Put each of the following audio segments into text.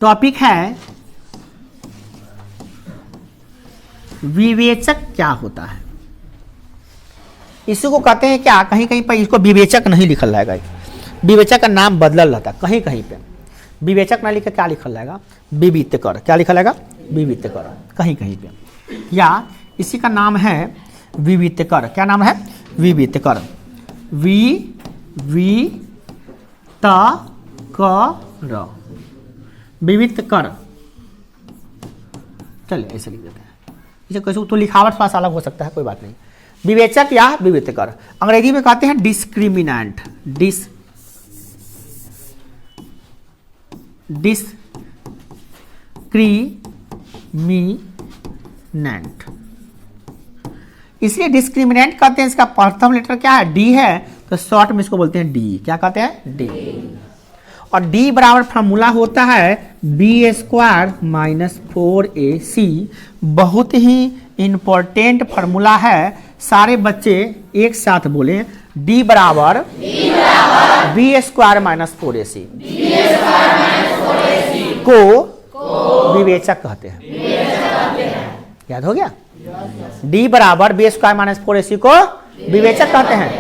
Topic है विवेचक क्या होता है। इसी को कहते हैं क्या, कहीं कहीं पर इसको विवेचक नहीं लिखल रहेगा, विवेचक का नाम बदलल रहता है कहीं कहीं पे। विवेचक ना लिखे क्या लिखल रहेगा, विवितकर। क्या लिखल रहेगा, विवितकर कहीं कहीं पे, या इसी का नाम है विवितकर। क्या नाम है, विवितकर। विवितकर। चलिए ऐसे लिख देते हैं, इसे कैसे तो लिखावट थोड़ा सा अलग हो सकता है, कोई बात नहीं। विवेचक या विवितकर, अंग्रेजी में कहते हैं डिस्क्रिमिनेंट। डिस्क्रिमिनेंट, इसलिए डिस्क्रिमिनेंट कहते हैं। इसका प्रथम लेटर क्या है, डी है, तो शॉर्ट में इसको बोलते हैं डी। क्या कहते हैं, डी। और डी बराबर फॉर्मूला होता है बी स्क्वायर माइनस 4ac। बहुत ही इंपॉर्टेंट फॉर्मूला है, सारे बच्चे एक साथ बोले, डी बराबर बी स्क्वायर माइनस 4ac को विवेचक कहते हैं। याद हो गया, डी बराबर बी स्क्वायर माइनस 4ac को विवेचक कहते हैं।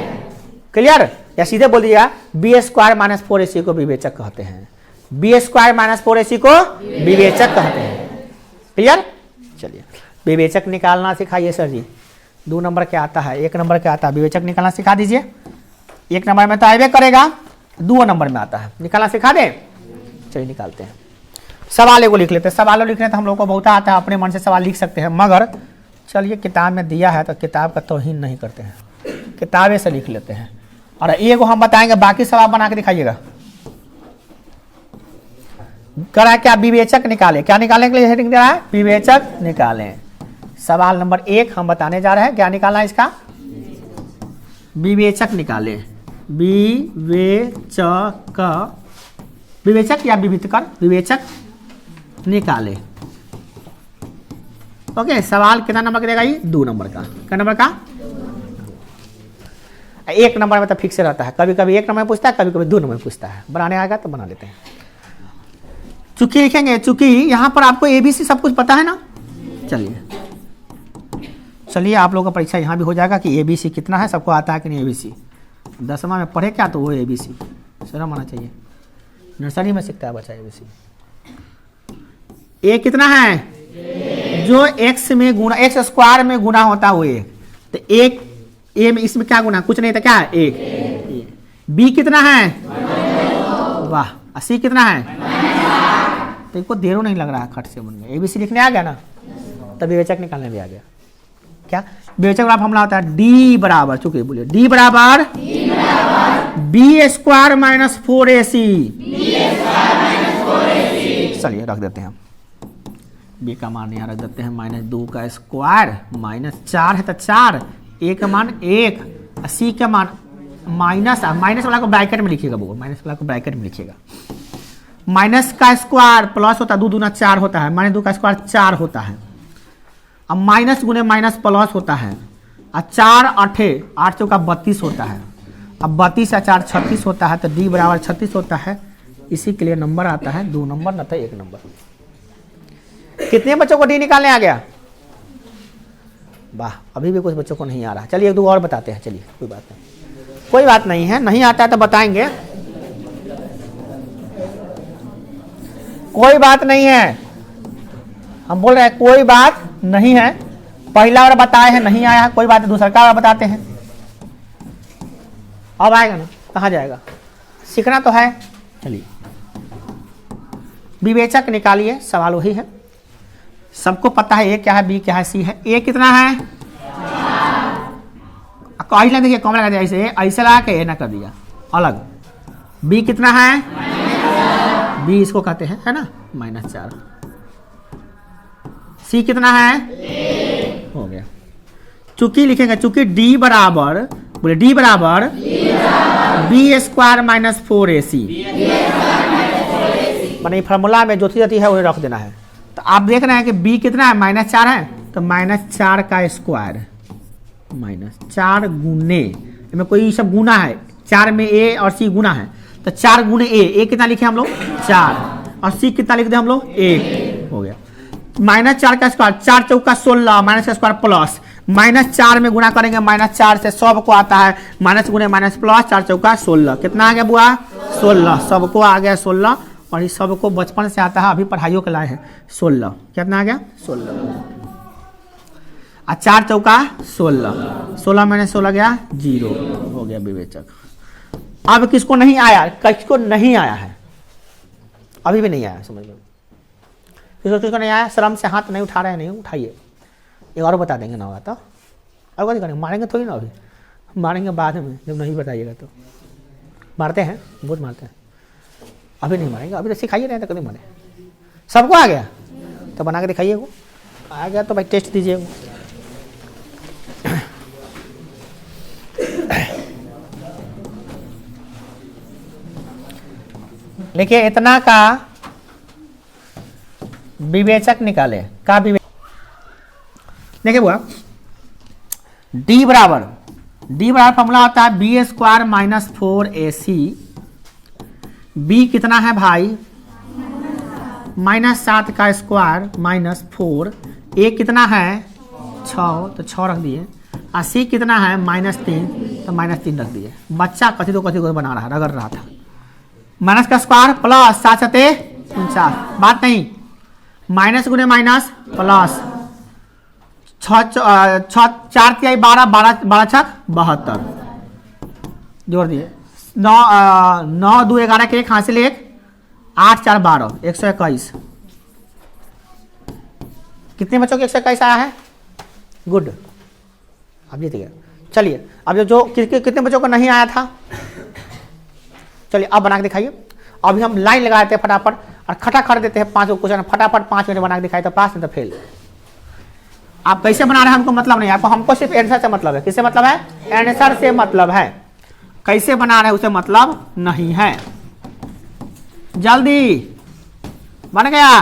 क्लियर, या सीधे बोल दिया बी स्क्वायर माइनस 4ac को विवेचक कहते हैं। बी स्क्वायर माइनस 4ac को विवेचक कहते हैं। क्लियर, चलिए विवेचक निकालना सिखाइए सर जी। 2 नंबर क्या आता है, 1 नंबर क्या आता है, विवेचक निकालना सिखा दीजिए। 1 नंबर में तो आएगा करेगा, 2 नंबर में आता है, निकालना सिखा दे। चलिए निकालते हैं। सवाल एगो लिख लेते हैं। सवालों लिखने तो हम लोग को बहुत आता है, अपने मन से सवाल लिख सकते हैं, मगर चलिए किताब में दिया है तो किताब का तौहीन नहीं करते हैं, किताबें से लिख लेते हैं। और एगो हम बताएंगे, बाकी सवाल बना के दिखाइएगा। करा क्या, विवेचक निकाले। क्या निकालने के लिए हेडिंग दे रहा है, विवेचक निकालें। सवाल नंबर 1 हम बताने जा रहे हैं, क्या निकालना है इसका, विवेचक निकाले। विवेचक या विवितकर, विवेचक निकाले। ओके, सवाल कितना नंबर का देगा ये, 2 नंबर का। क्या नंबर का, 1 नंबर में तो फिक्स रहता है, कभी कभी 1 नंबर में पूछता है, कभी कभी 2 नंबर में पूछता है। बनाने आएगा तो बना लेते हैं। चूंकि लिखेंगे, चूंकि यहाँ पर आपको ABC सब कुछ पता है ना। चलिए आप लोगों का परीक्षा यहाँ भी हो जाएगा कि ABC कितना है, सबको आता है कि नहीं। ABC 10वां में पढ़े क्या, तो वो ABC शर्म आना चाहिए, नर्सरी में सीखता है बच्चा ABC। ए कितना है, जो x में गुना, x स्क्वायर में गुना होता हुए, तो एक ए में, इसमें क्या गुना, कुछ नहीं था, क्या है 1। बी कितना है, वाह। सी कितना है, तो इनको देरो नहीं लग रहा है, खट से बन गया। ABC लिखने आ गया ना, तब विवेचक निकालने भी आ गया। क्या विवेचक बराबर हमला होता है, डी बराबर, चुके बोलिए, डी बराबर बी स्क्वायर माइनस 4ac। चलिए रख देते हैं, बी का मान यहाँ रख देते हैं, -2 का स्क्वायर, -4 है तो 4, ए का मान 1, सी का मान माइनस वाला को ब्रैकेट में लिखिएगा, वो माइनस वाला को ब्रैकेट में लिखिएगा। माइनस का स्क्वायर प्लस होता है, 2 दूना 4 होता है, -2 का स्क्वायर 4 होता है। अब माइनस गुने माइनस प्लस होता है, और 4 8 8 चौका 32 होता है। अब 32 या 4 36 होता है, तो डी बराबर 36 होता है। इसी के लिए नंबर आता है 2 नंबर, न तो 1 नंबर। कितने बच्चों को डी निकालने आ गया, वाह। अभी भी कुछ बच्चों को नहीं आ रहा, चलिए 1-2 और बताते हैं। चलिए कोई बात नहीं, कोई बात नहीं है, नहीं आता है तो बताएंगे, कोई बात नहीं है। हम बोल रहे हैं कोई बात नहीं है, पहला बार बताए हैं, नहीं आया है, कोई बात नहीं, दूसरा का बताते हैं। अब आएगा ना, कहाँ जाएगा, सीखना तो है। चलिए विवेचक निकालिए, सवाल वही है, सबको पता है। ए क्या है, बी क्या है, सी है। ए कितना है, ऐसे देखिए कॉमन लगा दिया, ऐसे लगा के ए ना कर दिया अलग। बी कितना है, बी इसको कहते हैं, है ना, -4। सी कितना है, हो गया। चूंकि लिखेंगे, चूंकि डी बराबर, बोले डी बराबर बी स्क्वायर माइनस 4ac, माने फॉर्मूला में जो चीज है वही रख देना है। तो आप देख रहे हैं कि बी कितना है, -4 है, तो -4 का स्क्वायर, -4 गुने, इनमें कोई सब गुना है, 4 में ए और सी गुना है, तो 4 गुने ए कितना लिखे हम लोग, 4, और सी कितना लिख दे हम लोग 1 हो गया। -4 का स्क्वायर 4 चौका 16 माइनस का स्क्वायर प्लस -4 में गुणा करेंगे -4 से सबको आता है माइनस गुणे माइनस प्लस 4 चौका 16 कितना आ गया बुआ 16 सबको आ गया 16 और इस सबको बचपन से आता है अभी पढ़ाइयों के लाए हैं 16 कितना आ गया 16 और 4 चौका 16 मैंने 16 गया 0 हो गया विवेचक। अब किसको नहीं आया किसको नहीं आया है अभी भी नहीं आया समझ लो किसको नहीं आया शर्म से हाथ नहीं उठा रहे हैं नहीं उठाइए एक और बता देंगे ना होगा तो अब क्या करेंगे मारेंगे थोड़ी ना अभी मारेंगे बाद में जब नहीं बताइएगा तो मारते हैं बहुत मारते हैं अभी नहीं मारेंगे अभी तो सिखाइए नहीं तो कभी मारे सबको आ गया तो बना के दिखाइए वो आ गया तो भाई टेस्ट दीजिए वो देखिए इतना का विवेचक निकाले का विवेचक देखिए बुआ डी बराबर फॉर्मूला होता है B square minus 4ac B कितना है भाई -7 का स्क्वायर माइनस 4 ए कितना है 6 तो 6 रख दिए और सी कितना है -3 तो -3 रख दिए। बच्चा कथी तो बना रहा रगड़ रहा था माइनस का स्क्वायर प्लस 7 7 49 बात नहीं माइनस गुने माइनस प्लस 4 तिहाई 12 छक 72 जोड़ दिए 9 2 11 के 1 हासिल 1 8 4 12 121 कितने बच्चों के 121 आया है गुड अब जीत गया। चलिए अब जो कितने बच्चों को नहीं आया था चलिए अब बना के दिखाइए। अभी हम लाइन लगा देते हैं फटाफट और खटा कर देते हैं 5 क्वेश्चन फटाफट 5 मिनट बना के दिखाई तो पास नहीं तो फेल। आप कैसे बना रहे हैं हमको मतलब नहीं हमको सिर्फ आंसर से मतलब है किससे मतलब है आंसर से मतलब है कैसे बना रहे हैं उसे मतलब नहीं है। जल्दी बन गया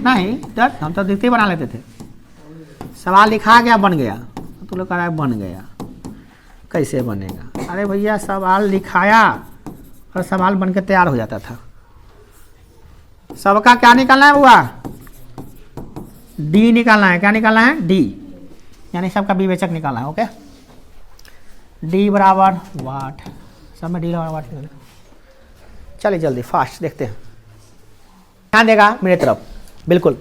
नहीं डर हम तो दिखते ही बना लेते थे सवाल लिखा गया बन गया तो लोग कह रहा है बन गया कैसे बनेगा अरे भैया सवाल लिखाया और सवाल बन के तैयार हो जाता था। सबका क्या निकालना है हुआ डी निकालना है क्या निकालना है डी यानी सबका विवेचक निकालना है ओके डी बराबर वाट सब में डी बराबर वाट निकालना। चलिए जल्दी फास्ट देखते हैं ध्यान देगा मेरे तरफ बिल्कुल।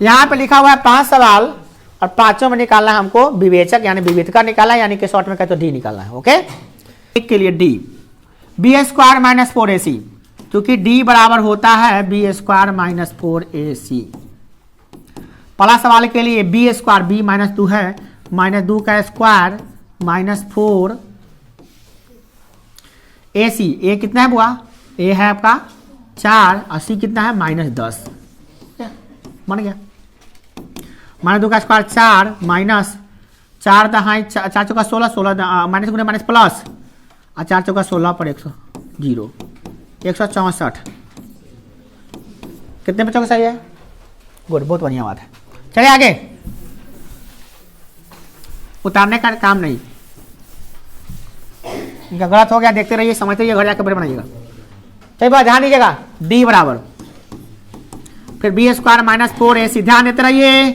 यहां पे लिखा हुआ है 5 सवाल और 5 में निकालना है हमको विवेचक यानी विवेचका निकालना है यानी कि शॉर्ट में कहते तो डी निकालना है ओके। एक के लिए D B square minus 4ac क्योंकि डी बराबर होता है बी स्क्वायर माइनस 4ac। पहला सवाल के लिए बी स्क्वायर बी -2 है -2 का स्क्वायर -4 ac ए कितना है बुआ ए है आपका 4 और सी कितना है -10 बन गया। -2 का स्क्वायर 4 माइनस 4 दहाई 4 चौका 16 माइनस गुने माइनस प्लस और 4 चौका 16 पर 164 कितने बच्चों का सही है गुड बहुत बढ़िया बात है। चलिए आगे उतारने का काम नहीं गलत हो गया देखते रहिए समझते रहिए घर जाकर बड़े बनाइएगा। चलिए बात ध्यान दीजिएगा डी बराबर फिर बी स्क्वायर माइनस 4ac ध्यान देते रहिए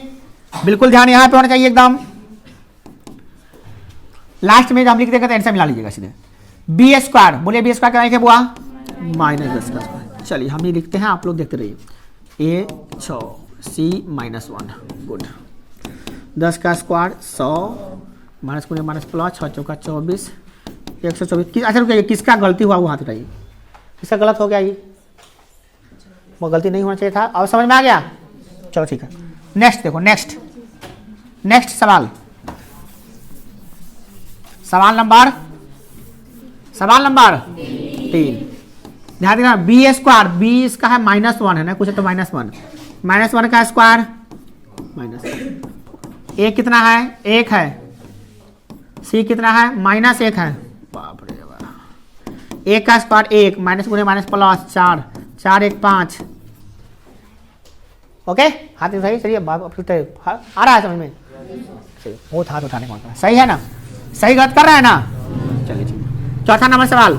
बिल्कुल ध्यान यहां पे होना चाहिए एकदम। लास्ट में जब हम लिख देंगे तो आंसर मिला लीजिएगा सीधे बी स्क्वायर बोलिए बी स्क्वायर क्या लिखे बुआ -10 का स्क्वायर। चलिए हम ये लिखते हैं आप लोग देखते रहिए ए 6 सी -1 गुड 10 का स्क्वायर 100 माइनस गुने माइनस प्लस 6 चौका 24 124 अच्छा रुकिए किसका गलती हुआ वो हाथ उठाइए किसका गलत हो गया ये वो गलती नहीं होना चाहिए था और समझ में आ गया चलो ठीक है। नेक्स्ट देखो नेक्स्ट सवाल नंबर 3 ध्यान देना बी स्क्वायर बी इसका है -1 है ना कुछ तो -1 का स्क्वायर ए कितना है 1 है सी कितना है -1 है बाप रे बाप 1 का स्क्वायर 1 माइनस गुने माइनस प्लस 4 4 1 5 ओके हाथ सही चलिए आ रहा है समझ में बहुत हाथ उठाने का सही है ना सही गलत कर रहा है ना चलिए चौथा नंबर सवाल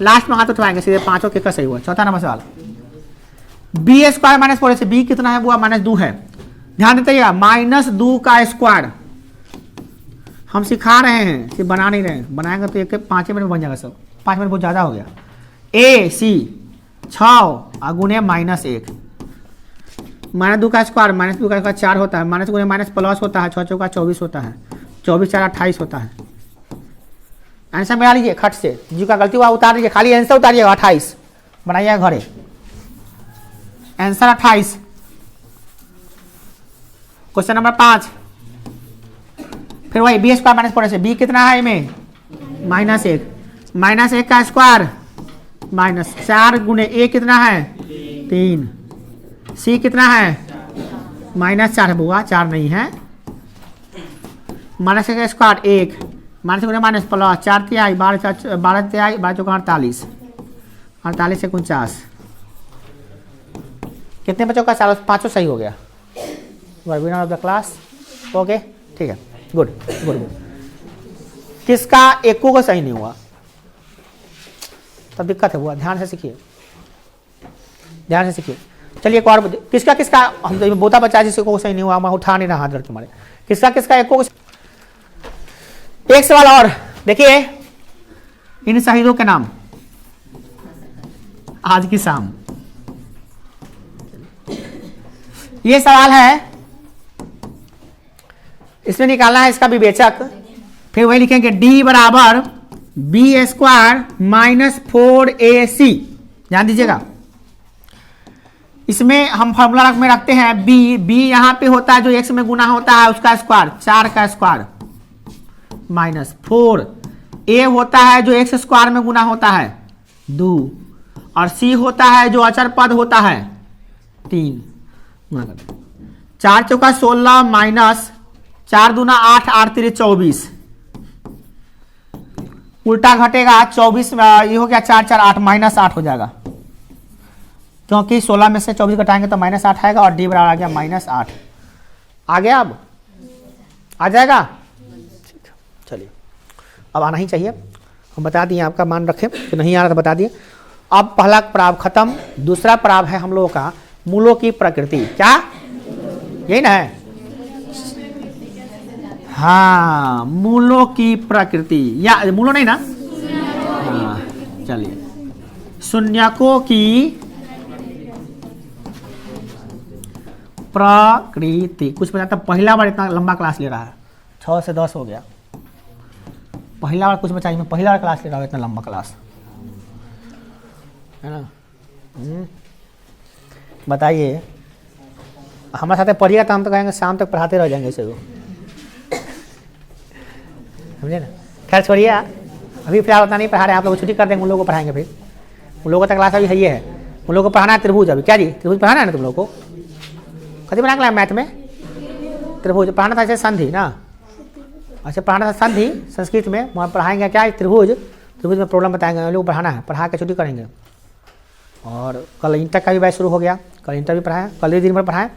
लास्ट में हाथ उठवाएंगे सीधे, पांचों के का सही हुआ। चौथा नंबर सवाल, B square minus 4ac, B कितना है वो माइनस 2 है। ध्यान देते माइनस 2 का स्क्वायर हम सिखा रहे हैं, सिर्फ बना नहीं रहे हैं। बनाएंगे तो एक 5 मिनट में बन जाएगा सब, 5 मिनट बहुत ज़्यादा हो गया। ए सी 6 गुने -1, -2 का स्क्वायर, -2 का स्क्वायर 4 होता है, माइनस गुने माइनस प्लस होता है, 6 चौका 24 होता है, 24 4 28 होता है। आंसर बना लीजिए खट से, जी का गलती हुआ उतार लीजिए, खाली आंसर उतारिएगा 28 बनाइएगा घरे, आंसर 28। क्वेश्चन नंबर 5, फिर वही B square minus 4ac, B कितना है में -1 का स्क्वायर माइनस 4 गुने ए कितना है 3, सी कितना है -4 है बुआ, 4 नहीं है, माइनस का स्क्वायर 1, माइनस गुने माइनस प्लस 4 तिहाई 12 तिहाई 12 चौका 48, 48 से 49, कितने बच्चों का 4 5 सही हो गया। Winner of the class, okay ठीक है, गुड गुड गुड। किसका एको को सही नहीं हुआ तब दिक्कत है, वो ध्यान से सीखिए, ध्यान से सीखिए। चलिए एक और, किसका किसका हम तो बोता बच्चा जिसको को सही नहीं हुआ, मैं उठा नहीं रहा हाथ तुम्हारे, किसका किसका एको को। एक सवाल और देखिए, इन शहीदों के नाम आज की शाम, ये सवाल है, इसमें निकालना है इसका विवेचक। फिर वही लिखेंगे d बराबर बी स्क्वायर माइनस 4ac, ध्यान दीजिएगा। इसमें हम फॉर्मूला में रखते हैं b यहां पे होता है जो x में गुना होता है उसका स्क्वायर, 4 का स्क्वायर माइनस 4, a होता है जो x स्क्वायर में गुना होता है 2, और c होता है जो अचर पद होता है 3। 4 चौका 16 माइनस 4 दूना 8, 8 3 24, उल्टा घटेगा 24, ये हो गया 4 4 8 -8 हो जाएगा, क्योंकि 16 में से 24 घटाएंगे तो -8 आएगा, और डी बराबर आ गया -8 आ गया। अब आ जाएगा, चलिए अब आना ही चाहिए, हम बता दिए, आपका मान रखें कि नहीं आ रहा तो बता दिए। अब पहला प्राव खत्म, दूसरा प्राव है हम लोगों का मूलों की प्रकृति, क्या यही ना है, हाँ मूलों की प्रकृति, या मूलों नहीं ना, हाँ चलिए, शून्यकों की प्रकृति। कुछ बताता, पहला बार इतना लंबा क्लास ले रहा है, 6 से 10 हो गया, पहला बार कुछ बच्चा मैं पहला बार क्लास ले रहा हूँ, इतना लंबा क्लास है ना। बताइए, हमारे साथ पढ़िएगा तो हम तो कहेंगे शाम तक पढ़ाते रह जाएंगे इसे, समझे ना। खैर छोड़िए, अभी फिलहाल उतना नहीं पढ़ा रहे, आप लोग छुट्टी कर देंगे, उन लोगों को पढ़ाएंगे, फिर उन लोगों का क्लास अभी है, ये है, उन लोगों को पढ़ाना है त्रिभुज। अभी क्या जी त्रिभुज पढ़ाना है ना तुम लोग को, कभी बना के मैथ में त्रिभुज पढ़ाना था, ऐसे संधि ना, अच्छा पढ़ाना था संधि संस्कृत में, वहाँ पढ़ाएंगे क्या त्रिभुज, त्रिभुज में प्रॉब्लम बताएंगे, उन लोग को पढ़ाना है, पढ़ा के छुट्टी करेंगे। और कल इंटर का भी बैच शुरू हो गया, कल इंटर भी पढ़ाएं, कल ही दिन भर पढ़ाएं,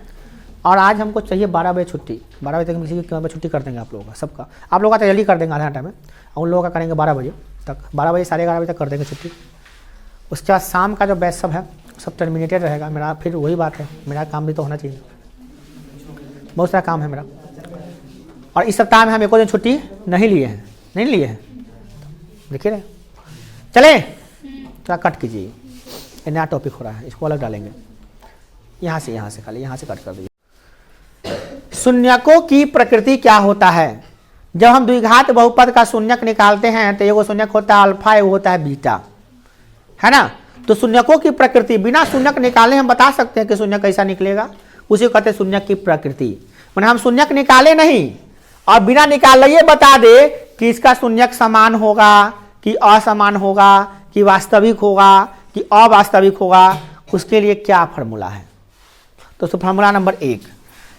और आज हमको चाहिए 12 बजे छुट्टी, 12 बजे तक किसी की छुट्टी कर देंगे आप लोगों का, सबका, आप लोगों का तो जल्दी कर देंगे आधा घंटा में, और उन लोगों का करेंगे 12 बजे तक, 12 बजे 11:30 बजे तक कर देंगे छुट्टी। उसके बाद शाम का जो बैच सब है सब टर्मिनेटेड रहेगा मेरा, फिर वही बात है, मेरा काम भी तो होना चाहिए, बहुत सारा काम है मेरा। और इस सप्ताह में हम एक दिन छुट्टी नहीं लिए हैं, नहीं लिए हैं, देखिए रहे, चले थोड़ा कट कीजिए, ये नया टॉपिक हो रहा है, इसको अलग डालेंगे, यहाँ से खाली यहाँ से कट कर दीजिए। शून्यकों की प्रकृति क्या होता है, जब हम द्विघात बहुपद का शून्यक निकालते हैं तो एगो शून्यक होता है अल्फा, एगो होता है बीटा, है ना। तो शून्यकों की प्रकृति बिना शून्यक निकाले हम बता सकते हैं कि शून्यक कैसा निकलेगा, उसी को कहते हैं शून्यक की प्रकृति। मैंने हम शून्यक निकाले नहीं और बिना निकाले ये बता दे कि इसका शून्यक समान होगा कि असमान होगा कि वास्तविक होगा कि अवास्तविक होगा, उसके लिए क्या फॉर्मूला है। तो फॉर्मूला नंबर 1,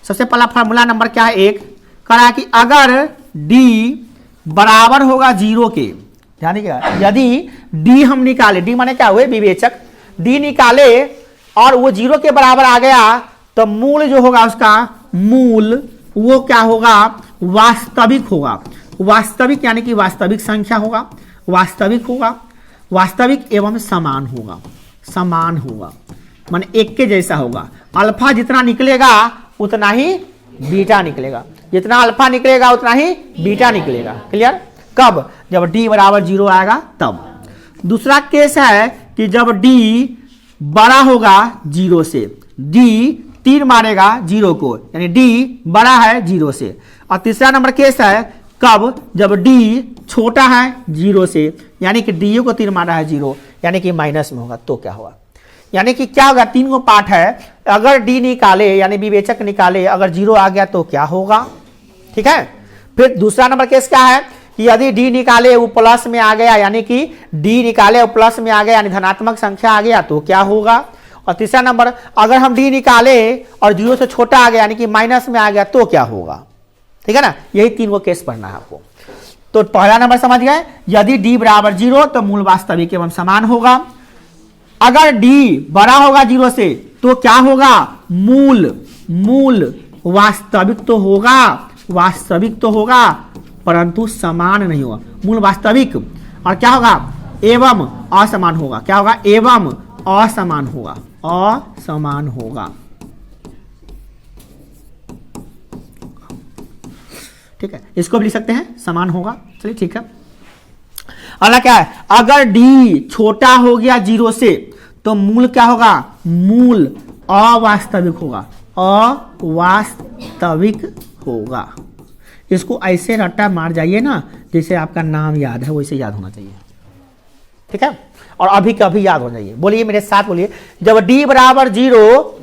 सबसे पहला फॉर्मूला नंबर क्या है 1, कहा कि अगर d बराबर होगा 0 के, ध्यान दीजिएगा, यदि d हम निकाले, d माने क्या हुए विवेचक, d निकाले और वो 0 के बराबर आ गया तो मूल जो होगा उसका मूल वो क्या होगा, वास्तविक होगा। वास्तविक यानी कि वास्तविक संख्या होगा, वास्तविक होगा, वास्तविक एवं समान होगा, समान होगा माने एक के जैसा होगा। अल्फा जितना निकलेगा उतना ही बीटा निकलेगा, जितना अल्फा निकलेगा उतना ही बीटा निकलेगा। क्लियर? कब? जब डी बराबर 0 आएगा तब। दूसरा केस है कि जब डी बड़ा होगा 0 से, डी तीर मारेगा 0 को, यानी डी बड़ा है 0 से। और तीसरा नंबर केस है कब? जब डी छोटा है 0 से, यानी कि डी को तीर मारा है 0, यानी कि माइनस में होगा, तो क्या होगा? यानी कि क्या होगा? 3 को पार्ट है, अगर डी निकाले यानी विवेचक निकाले, अगर 0 आ गया तो क्या होगा? ठीक है। फिर दूसरा नंबर केस क्या है कि यदि डी निकाले वो प्लस में आ गया, यानी कि डी निकाले वो प्लस में आ गया, यानी धनात्मक संख्या आ गया तो क्या होगा? और तीसरा नंबर, अगर हम डी निकाले और 0 से छोटा आ गया यानी कि माइनस में आ गया तो क्या होगा? ठीक है ना, यही 3 को केस पढ़ना है आपको। तो पहला नंबर समझ गए, यदि डी बराबर 0 तो मूल वास्तविक एवं समान होगा। अगर डी बड़ा होगा 0 से तो क्या होगा? मूल वास्तविक तो होगा, वास्तविक तो होगा परंतु समान नहीं होगा। मूल वास्तविक और क्या होगा? एवं असमान होगा। क्या होगा? एवं असमान होगा, असमान होगा। ठीक है, इसको भी लिख सकते हैं समान होगा। चलिए ठीक है। अगला क्या है? अगर डी छोटा हो गया 0 से तो मूल क्या होगा? मूल अवास्तविक होगा, अवास्तविक होगा। इसको ऐसे रट्टा मार जाइए ना जैसे आपका नाम याद है, वैसे याद होना चाहिए। ठीक है, और अभी कभी याद हो जाइए। बोलिए मेरे साथ, बोलिए, जब डी बराबर 0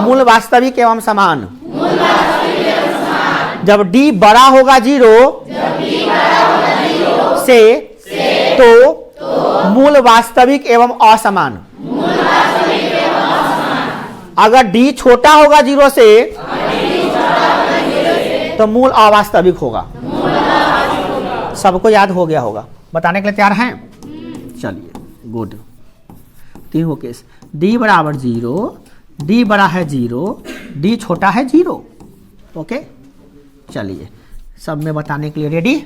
मूल वास्तविक एवं समान। जब डी बड़ा होगा 0 से तो मूल वास्तविक एवं असमान। अगर डी छोटा होगा 0 से तो मूल अवास्तविक होगा। सबको याद हो गया होगा? बताने के लिए तैयार हैं? चलिए, गुड। 3 को केस, डी बराबर 0, डी बड़ा है 0, डी छोटा है 0। ओके, चलिए सब में बताने के लिए रेडी?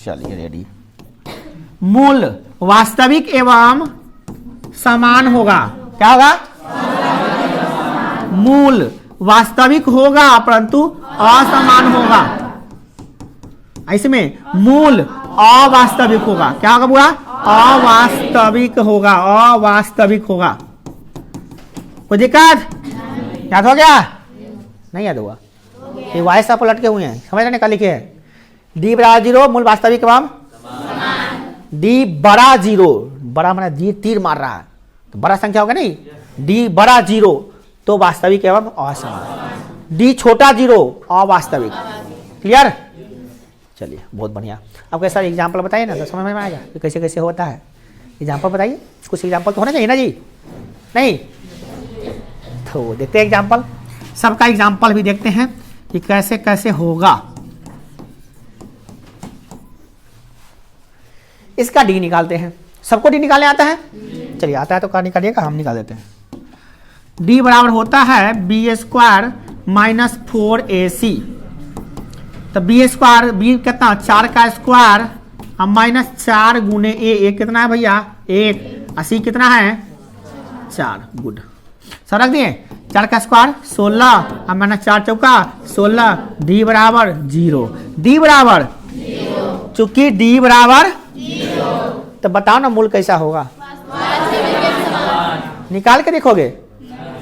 चलिए रेडी। मूल वास्तविक एवं समान होगा। क्या होगा? मूल वास्तविक होगा परंतु असमान होगा। ऐसे में मूल अवास्तविक होगा। क्या होगा पूरा? अवास्तविक होगा, अवास्तविक होगा। कोई दिक्कत? याद हो गया? नहीं याद हुआ? ये वाइस आप लटके हुए हैं, समझ रहे? लिखे हैं डी बराबर 0 मूल वास्तविक एवं डी बड़ा 0, बड़ा माना डी तीर मार रहा है तो बड़ा संख्या होगा नहीं। डी बड़ा 0 तो वास्तविक एवं असमान, डी छोटा 0 अवास्तविक। क्लियर? चलिए बहुत बढ़िया। अब कैसा एग्जाम्पल बताइए ना तो समझ में आएगा कि कैसे कैसे होता है। एग्जाम्पल बताइए, कुछ एग्जाम्पल तो होना चाहिए ना जी? नहीं तो देखते हैं एग्जाम्पल, सबका एग्जाम्पल भी देखते हैं कि कैसे कैसे होगा। इसका डी निकालते हैं। सबको डी निकालने आता है? चलिए आता है तो कर निकालिएगा, हम निकाल देते हैं। डी बराबर होता है b² माइनस 4ac। तो b², b कितना? 4 का स्क्वायर और माइनस 4 गुने a कितना है भैया? 1। 80 कितना है? 4। गुड, सब रख दिए। 4 का स्क्वायर 16 और माइनस 4 चौका 16। डी बराबर 0, डी बराबर 0। चूंकि डी बराबर 0 तो बताओ ना मूल कैसा होगा? निकाल के देखोगे?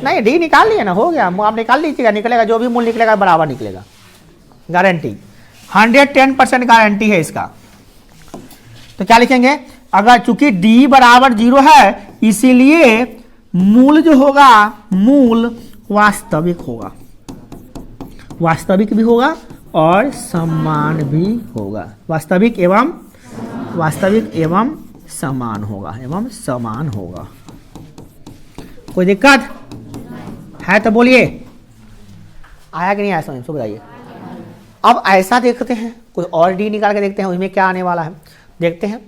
नहीं, डी निकाल लिए ना, हो गया। आप निकाल लीजिएगा, निकलेगा जो भी मूल निकलेगा बराबर निकलेगा, गारंटी 110% गारंटी है इसका। तो क्या लिखेंगे? अगर चूंकि डी बराबर 0 है इसीलिए मूल जो होगा मूल वास्तविक होगा, वास्तविक भी होगा और समान भी होगा। वास्तविक एवं समान होगा, एवं समान होगा। कोई दिक्कत है तो बोलिए। आया कि नहीं आया समझ? तो बताइए। अब ऐसा देखते हैं, कोई और डी निकाल के देखते हैं उसमें क्या आने वाला है, देखते हैं।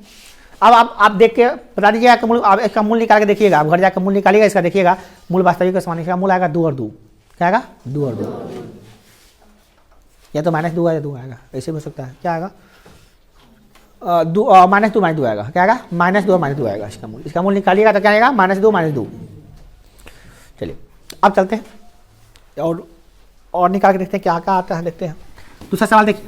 अब आप देख के बता दीजिएगा कि मूल, आप इसका मूल निकाल के देखिएगा। आप घर जाकर मूल निकालिएगा, इसका देखिएगा मूल वास्तविक का समान। इसका मूल आएगा 2 और 2। क्या आएगा? 2 और 2, या तो -2 या 2 आएगा, ऐसे भी हो सकता है। क्या आएगा? माइनस दो आएगा, क्या आएगा -2 आएगा इसका मूल निकालिएगा तो क्या आएगा -2 चलिए अब चलते हैं और निकाल के देखते हैं क्या क्या आता है, देखते हैं दूसरा सवाल देखिए।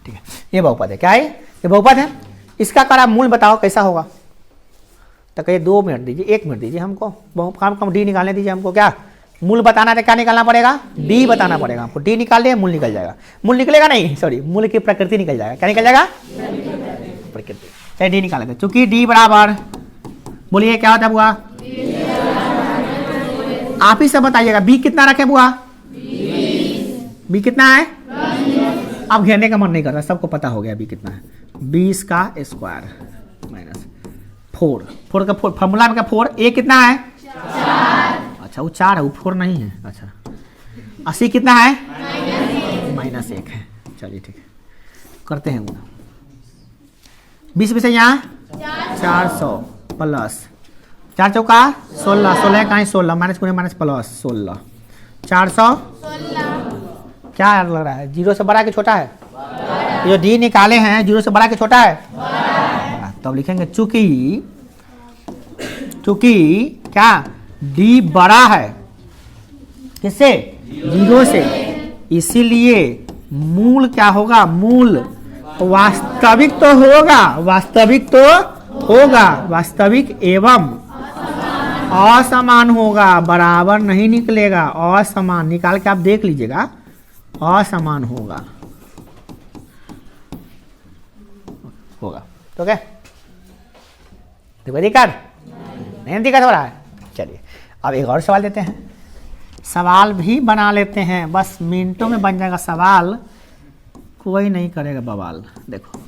ठीक है, ये बहुपद है, क्या है ये बहुपद है। इसका करा मूल बताओ कैसा होगा, तो कहिए 2 मिनट दीजिए, 1 मिनट दीजिए हमको, कम डी निकालने दीजिए हमको। क्या मूल बताना है, क्या निकालना पड़ेगा, डी बताना पड़ेगा हमको। डी निकाल लिया, मूल निकल जाएगा, मूल निकलेगा नहीं, सॉरी मूल की प्रकृति निकल जाएगा। क्या निकल जाएगा, प्रकृति। चलिए डी निकाल लेते, चूंकि डी बराबर, बोलिए क्या होता है बुआ, आप ही सब बताइएगा। बी कितना रखे बुआ, बी कितना है, अब घेरने का मन नहीं कर रहा, सबको पता हो गया बी कितना है, 20 का स्क्वायर माइनस 4 का फॉर्मूला में क्या 4, ए कितना है 4, अच्छा वो 4 है, वो 4 नहीं है। अच्छा 80 कितना है -1 है। चलिए ठीक है, करते हैं 20 में से यहाँ 400 प्लस 4 चौका 16, 16 कहाँ 16 माइनस प्लस 16 400 क्या लग रहा है, 0 से बड़ा कि छोटा है, जो डी निकाले हैं 0 से बड़ा कि छोटा है, तब लिखेंगे चूंकि क्या डी बड़ा है किससे, 0 से, इसीलिए मूल क्या होगा, मूल वास्तविक तो होगा, वास्तविक एवं असमान होगा, बराबर नहीं निकलेगा, असमान निकाल के आप देख लीजिएगा, असमान होगा तो क्या दिक्कत नहीं, दिक्कत हो रहा है। चलिए अब एक और सवाल देते हैं, सवाल भी बना लेते हैं, बस मिनटों में बन जाएगा सवाल, कोई नहीं करेगा बवाल। देखो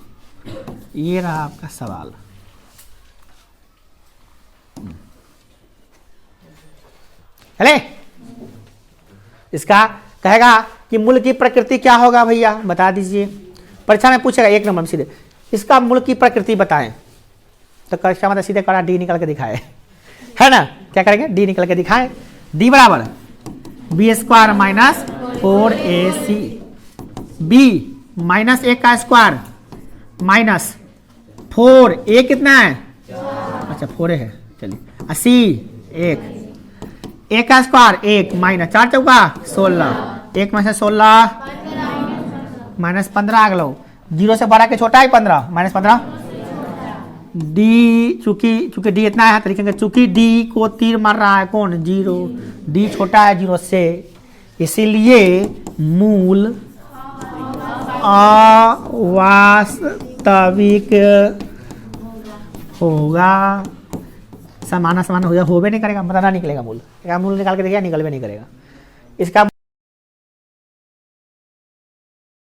ये रहा आपका सवाल, चले इसका कहेगा कि मूल की प्रकृति क्या होगा, भैया बता दीजिए, परीक्षा में पूछेगा 1 नंबर में सीधे, इसका मूल की प्रकृति बताएं, तो कक्षा मतलब सीधे करा डी निकल के दिखाए, है ना, क्या करेंगे डी निकल के दिखाएं। डी बराबर b² माइनस 4ac, b -1 का स्क्वायर माइनस 4, a कितना है अच्छा 4 है, चलिए 80 1 का स्क्वायर 1 माइनस 4 चौका 16, 1 में से 16 -15 आ गलो, 0 से बड़ा के छोटा है 15 -15, डी चूंकि डी इतना है तो लिखेंगे चूंकि डी को तीर मार रहा है कौन 0, डी छोटा है 0 से, इसीलिए मूल अवास्तविक होगा, समान हो भी नहीं करेगा, मतलब ना निकलेगा मूल, क्या मूल निकाल के देखिए निकल भी नहीं करेगा इसका